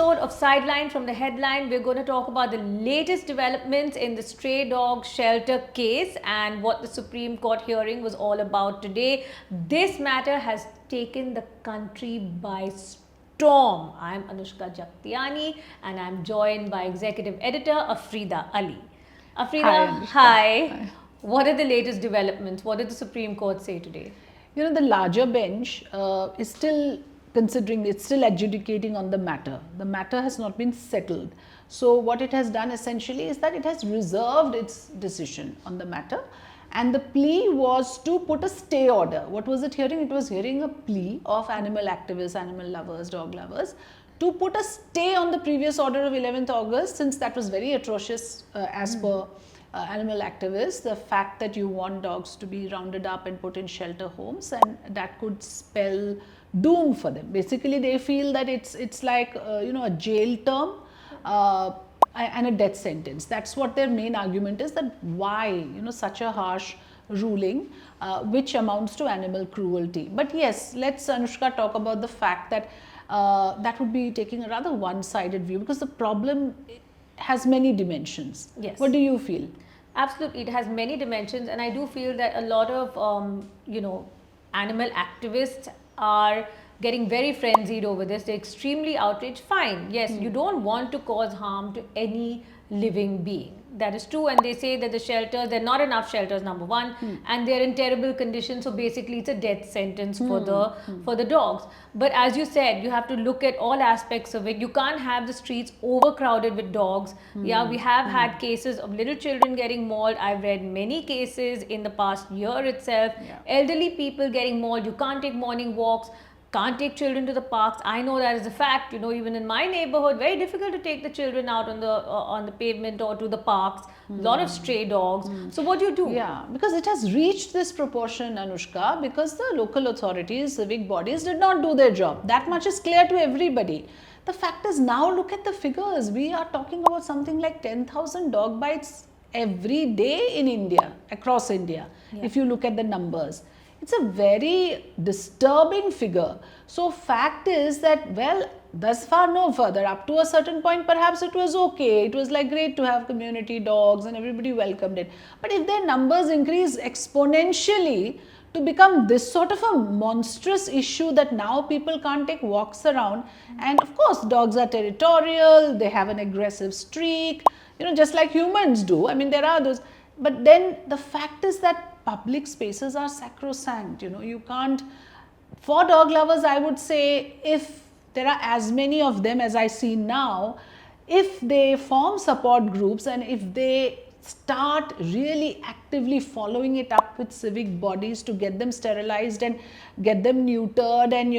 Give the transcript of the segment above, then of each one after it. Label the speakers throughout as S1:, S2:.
S1: episode of Sideline from the Headline. We're going to talk about the latest developments in the stray dog shelter case and what the Supreme Court hearing was all about today. This matter has taken the country by storm. I'm Anushka Jagtiani and I'm joined by Executive Editor Afrida Ali. Afrida, hi. What are the latest developments? What did the Supreme Court say today?
S2: You know, the larger bench is still considering, it's still adjudicating on the matter. The matter has not been settled. So what it has done essentially is that it has reserved its decision on the matter, and the plea was to put a stay order. What was it hearing? It was hearing a plea of animal activists, animal lovers, dog lovers, to put a stay on the previous order of 11th August, since that was very atrocious as per animal activists, the fact that you want dogs to be rounded up and put in shelter homes, and that could spell doom for them. Basically, they feel that it's like a jail term and a death sentence. That's what their main argument is, that why such a harsh ruling which amounts to animal cruelty. But yes, let's, Anushka, talk about the fact that that would be taking a rather one-sided view, because the problem has many dimensions.
S1: Yes.
S2: What do you feel?
S1: Absolutely, it has many dimensions, and I do feel that a lot of animal activists are getting very frenzied over this. They're extremely outraged. Fine, yes, you don't want to cause harm to any living being. That is true, and they say that the shelters, there are not enough shelters, number one, and they're in terrible conditions, so basically it's a death sentence for the dogs. But as you said, you have to look at all aspects of it. You can't have the streets overcrowded with dogs. Yeah, we have had cases of little children getting mauled. I've read many cases in the past year itself.
S2: Yeah.
S1: Elderly people getting mauled. You can't take morning walks. Can't take children to the parks. I know that is a fact. Even in my neighborhood, very difficult to take the children out on the pavement or to the parks. A lot of stray dogs. So what do you do?
S2: Yeah, because it has reached this proportion, Anushka, because the local authorities, civic bodies did not do their job. That much is clear to everybody. The fact is, now look at the figures. We are talking about something like 10,000 dog bites every day in India, across India, if you look at the numbers. It's a very disturbing figure. So fact is that, well, thus far no further. Up to a certain point, perhaps it was okay. It was like great to have community dogs and everybody welcomed it. But if their numbers increase exponentially to become this sort of a monstrous issue that now people can't take walks around, and of course dogs are territorial, they have an aggressive streak, just like humans do. I mean, there are those. But then the fact is that public spaces are sacrosanct. You can't, for dog lovers, I would say, if there are as many of them as I see now, if they form support groups and if they start really actively following it up with civic bodies to get them sterilized and get them neutered, and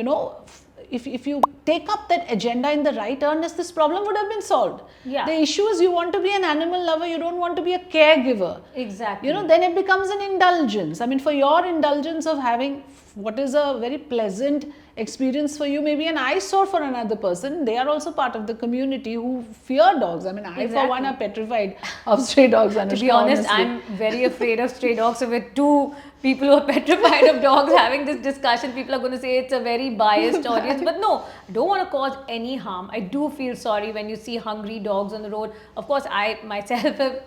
S2: if you take up that agenda in the right earnest, this problem would have been solved.
S1: Yeah.
S2: The issue is, you want to be an animal lover, you don't want to be a caregiver.
S1: Exactly.
S2: Then it becomes an indulgence. I mean, for your indulgence of having what is a very pleasant experience for you, maybe an eyesore for another person. They are also part of the community who fear dogs. I mean, I for one are petrified of stray dogs. Anushka,
S1: to be honest,
S2: honestly.
S1: I'm very afraid of stray dogs. So with two people who are petrified of dogs having this discussion, people are going to say it's a very biased audience. But no, I don't want to cause any harm. I do feel sorry when you see hungry dogs on the road. Of course, I myself have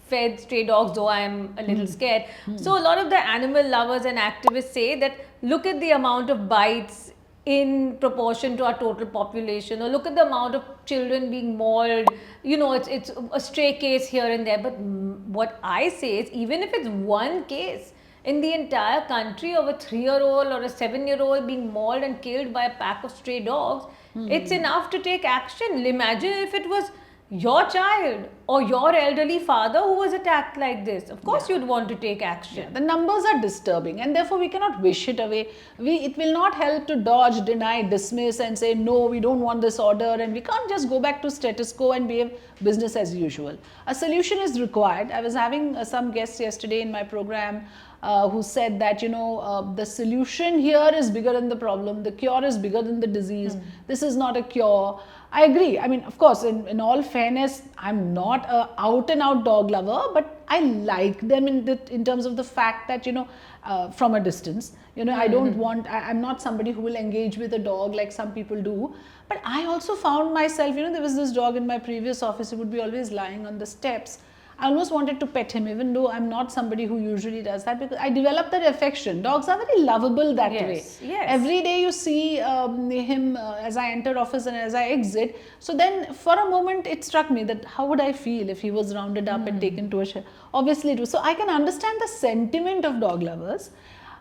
S1: fed stray dogs, though I am a little scared. So a lot of the animal lovers and activists say that look at the amount of bites in proportion to our total population, or look at the amount of children being mauled. It's a stray case here and there. But what I say is, even if it's one case in the entire country of a 3-year-old or a 7-year-old being mauled and killed by a pack of stray dogs, it's enough to take action. Imagine if it was your child or your elderly father who was attacked like this. Of course, you'd want to take action.
S2: Yeah, the numbers are disturbing, and therefore we cannot wish it away. It will not help to dodge, deny, dismiss and say, no, we don't want this order, and we can't just go back to status quo and behave business as usual. A solution is required. I was having some guests yesterday in my program who said that, the solution here is bigger than the problem. The cure is bigger than the disease. This is not a cure. I agree. I mean, of course, in all fairness, I'm not a out and out dog lover, but I like them in terms of the fact that, from a distance, I don't want, I'm not somebody who will engage with a dog like some people do. But I also found myself, there was this dog in my previous office who would be always lying on the steps. I almost wanted to pet him, even though I'm not somebody who usually does that, because I developed that affection. Dogs are very lovable that way.
S1: Yes.
S2: Every day you see him as I enter office and as I exit. So then for a moment it struck me that how would I feel if he was rounded up and taken to a shelter? Obviously it was. So I can understand the sentiment of dog lovers.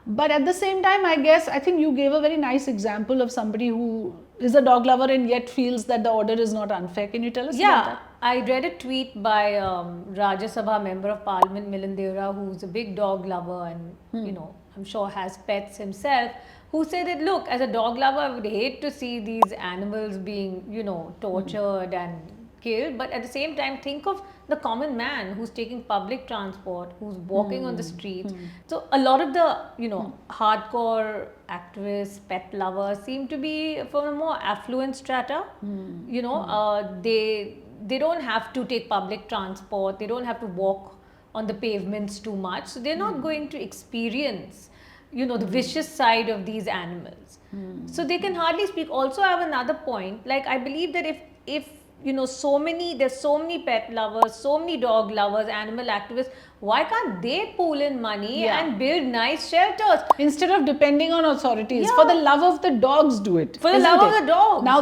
S2: But at the same time, I think you gave a very nice example of somebody who is a dog lover and yet feels that the order is not unfair. Can you tell us about that?
S1: I read a tweet by Rajya Sabha Member of Parliament Milind Deora, who's a big dog lover and, I'm sure has pets himself, who said that, look, as a dog lover, I would hate to see these animals being, tortured and killed. But at the same time, think of the common man who's taking public transport, who's walking on the streets. So a lot of the, hardcore activists, pet lovers seem to be from a more affluent strata. They don't have to take public transport. They don't have to walk on the pavements too much. So they're not going to experience, the vicious side of these animals. So they can hardly speak. Also, I have another point. Like, I believe that if there's so many pet lovers, so many dog lovers, animal activists, why can't they pool in money and build nice shelters?
S2: Instead of depending on authorities, for the love of the dogs, do it.
S1: For the love of the dogs.
S2: Now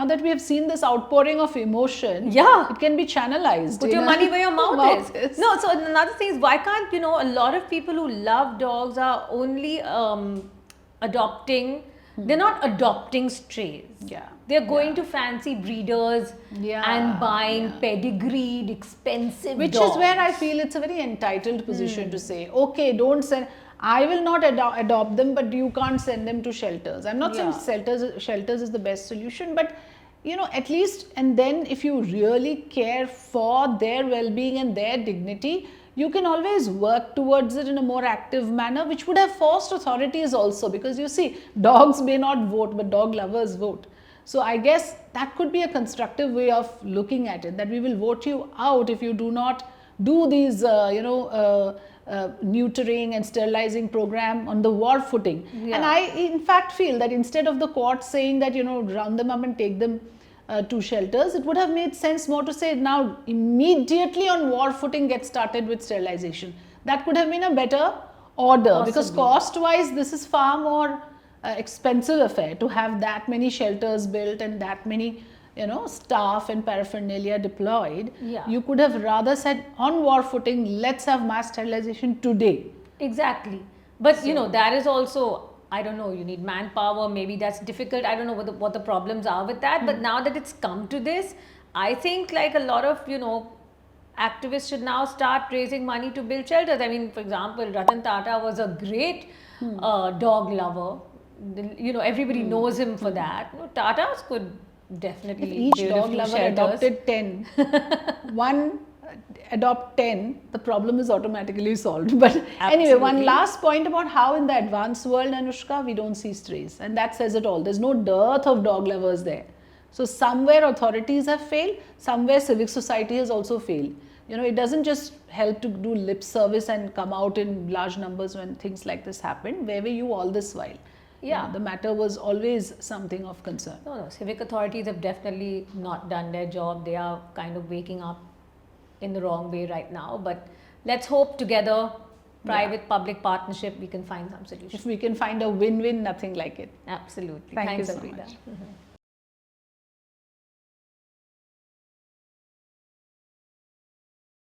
S2: that we have seen this outpouring of emotion, it can be channelized.
S1: Put your money where your mouth is. No, so another thing is, why can't, a lot of people who love dogs are only adopting, they're not adopting strays. They're going to fancy breeders and buying pedigreed, expensive
S2: dogs. Which is where I feel it's a very entitled position to say, okay, don't send, I will not adopt them, but you can't send them to shelters. I'm not saying shelters is the best solution, but at least, and then if you really care for their well-being and their dignity, you can always work towards it in a more active manner, which would have forced authorities also, because you see, dogs may not vote, but dog lovers vote. So I guess that could be a constructive way of looking at it, that we will vote you out if you do not do these, neutering and sterilizing program on the war footing. And I, in fact, feel that instead of the court saying that, round them up and take them to shelters, it would have made sense more to say now immediately on war footing get started with sterilization. That could have been a better order, because cost-wise this is far more expensive affair to have that many shelters built and that many staff and paraphernalia deployed. You could have rather said on war footing, let's have mass sterilization today.
S1: Exactly. But that is also, I don't know, you need manpower, maybe that's difficult. I don't know what the problems are with that. But now that it's come to this, I think like a lot of activists should now start raising money to build shelters. I mean, for example, Ratan Tata was a great dog lover. Everybody knows him for that. Tatas could definitely.
S2: If each dog lover adopted 10, one adopt 10, the problem is automatically solved. But anyway, one last point about how in the advanced world, Anushka, we don't see strays, and that says it all. There's no dearth of dog lovers there. So somewhere authorities have failed, somewhere civic society has also failed. It doesn't just help to do lip service and come out in large numbers when things like this happen. Where were you all this while? The matter was always something of concern.
S1: No, civic authorities have definitely not done their job. They are kind of waking up in the wrong way right now. But let's hope together, private-public partnership, we can find some solution.
S2: If we can find a win-win, nothing like it.
S1: Absolutely.
S2: Thanks
S1: you so
S2: Sabrina.
S1: much.